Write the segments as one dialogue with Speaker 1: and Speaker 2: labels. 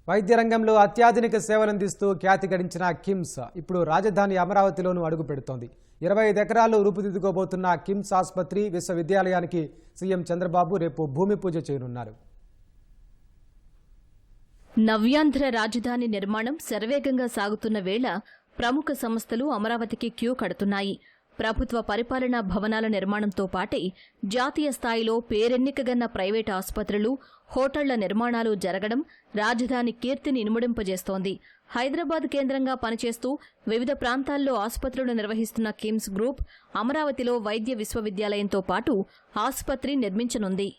Speaker 1: వైద్య రంగంలో అత్యాధునిక సేవలందిస్తూ ఖ్యాతి గడించిన కిమ్స్ ఇప్పుడు రాజధాని అమరావతిలోనూ అడుగు పెడుతోంది. 25 ఎకరాల్లో రూపుదిద్దుకోబోతున్న కిమ్స్ ఆసుపత్రి విశ్వవిద్యాలయానికి సీఎం చంద్రబాబు రేపు భూమి పూజ చేయనున్నారు.
Speaker 2: నవ్యాంధ్ర రాజధాని నిర్మాణం శరవేగంగా సాగుతున్న వేళ ప్రముఖ సంస్థలు అమరావతికి క్యూ కడుతున్నాయి. ప్రభుత్వ పరిపాలనా భవనాల నిర్మాణంతో పాటే జాతీయ స్థాయిలో పేరెన్నికగన్న ప్రైవేటు ఆసుపత్రులు, హోటళ్ల నిర్మాణాలు జరగడం రాజధాని కీర్తిని ఇనుమడింపజేస్తోంది. హైదరాబాద్ కేంద్రంగా పనిచేస్తూ వివిధ ప్రాంతాల్లో ఆసుపత్రులు నిర్వహిస్తున్న కిమ్స్ గ్రూప్ అమరావతిలో వైద్య విశ్వవిద్యాలయంతో పాటు ఆసుపత్రి నిర్మించనుంది.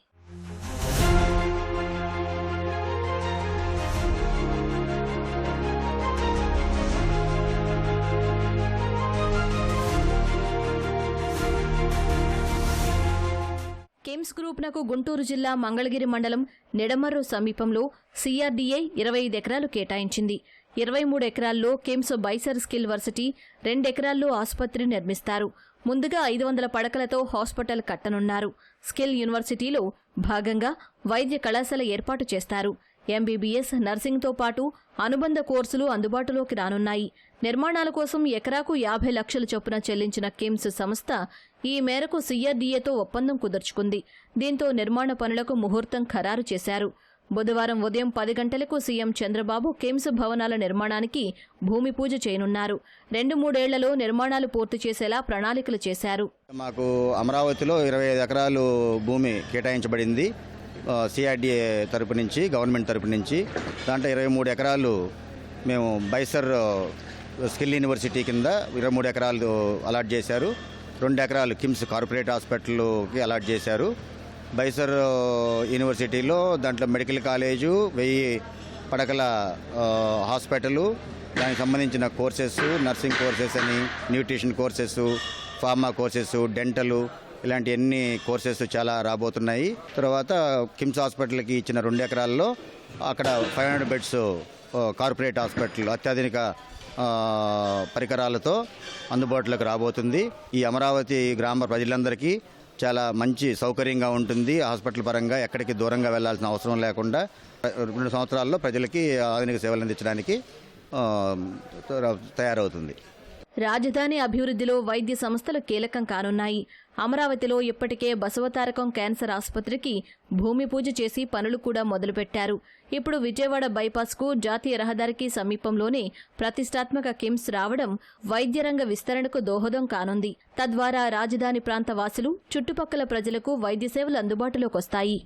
Speaker 2: కిమ్స్ గ్రూప్నకు గుంటూరు జిల్లా మంగళగిరి మండలం నిడమర్రు సమీపంలో సిఆర్డీఏ 25 ఎకరాలు కేటాయించింది. 23 ఎకరాల్లో కిమ్స్ బైసర్ స్కిల్ వర్సిటీ, 2 ఎకరాల్లో ఆసుపత్రి నిర్మిస్తారు. ముందుగా 500 పడకలతో హాస్పిటల్ కట్టనున్నారు. స్కిల్ యూనివర్సిటీలో భాగంగా వైద్య కళాశాల ఏర్పాటు చేస్తారు. ఎంబీబీఎస్, నర్సింగ్తో పాటు అనుబంధ కోర్సులు అందుబాటులోకి రానున్నాయి. నిర్మాణాల కోసం ఎకరాకు 50 లక్షల చొప్పున చెల్లించిన కిమ్స్ సంస్థ ఈ మేరకు సిఆర్డీఏతో ఒప్పందం కుదుర్చుకుంది. దీంతో నిర్మాణ పనులకు ముహూర్తం ఖరారు చేశారు. బుధవారం ఉదయం 10 గంటలకు సీఎం చంద్రబాబు కిమ్స్ భవనాల నిర్మాణానికి భూమి పూజ చేయనున్నారు. 2-3 ఏళ్లలో నిర్మాణాలు పూర్తి చేసేలా ప్రణాళికలు చేశారు.
Speaker 3: మాకు అమరావతిలో 25 ఎకరాలు భూమి కేటాయించబడింది సిఆర్డీఏ తరపు నుంచి, గవర్నమెంట్ తరపు నుంచి. దాంట్లో 23 ఎకరాలు మేము బైసర్ స్కిల్ యూనివర్సిటీ కింద 23 ఎకరాలు అలాట్ చేశారు. 2 ఎకరాలు కిమ్స్ కార్పొరేట్ హాస్పిటల్కి అలాట్ చేశారు. బైసర్ యూనివర్సిటీలో దాంట్లో మెడికల్ కాలేజు, 1000 పడకల హాస్పిటలు, దానికి సంబంధించిన కోర్సెస్, నర్సింగ్ కోర్సెస్ అని, nutrition courses, pharma courses, dental, ఇలాంటి అన్ని కోర్సెస్ చాలా రాబోతున్నాయి. తర్వాత కిమ్స్ హాస్పిటల్కి ఇచ్చిన 2 ఎకరాల్లో అక్కడ 500 బెడ్స్ కార్పొరేట్ హాస్పిటల్ అత్యాధునిక పరికరాలతో అందుబాటులోకి రాబోతుంది. ఈ అమరావతి గ్రామ ప్రజలందరికీ చాలా మంచి సౌకర్యంగా ఉంటుంది. హాస్పిటల్ పరంగా ఎక్కడికి దూరంగా వెళ్లాల్సిన అవసరం లేకుండా 2 సంవత్సరాల్లో ప్రజలకి ఆధునిక సేవలు అందించడానికి తయారవుతుంది.
Speaker 2: రాజధాని అభివృద్ధిలో వైద్య సంస్థలు కీలకం కానున్నాయి. అమరావతిలో ఇప్పటికే బసవతారకం క్యాన్సర్ ఆసుపత్రికి భూమి పూజ చేసి పనులు కూడా మొదలుపెట్టారు. ఇప్పుడు విజయవాడ బైపాస్కు, జాతీయ రహదారికి సమీపంలోనే ప్రతిష్టాత్మక కిమ్స్ రావడం వైద్య రంగ విస్తరణకు దోహదం కానుంది. తద్వారా రాజధాని ప్రాంత వాసులు, చుట్టుపక్కల ప్రజలకు వైద్య సేవలు అందుబాటులోకొస్తాయి.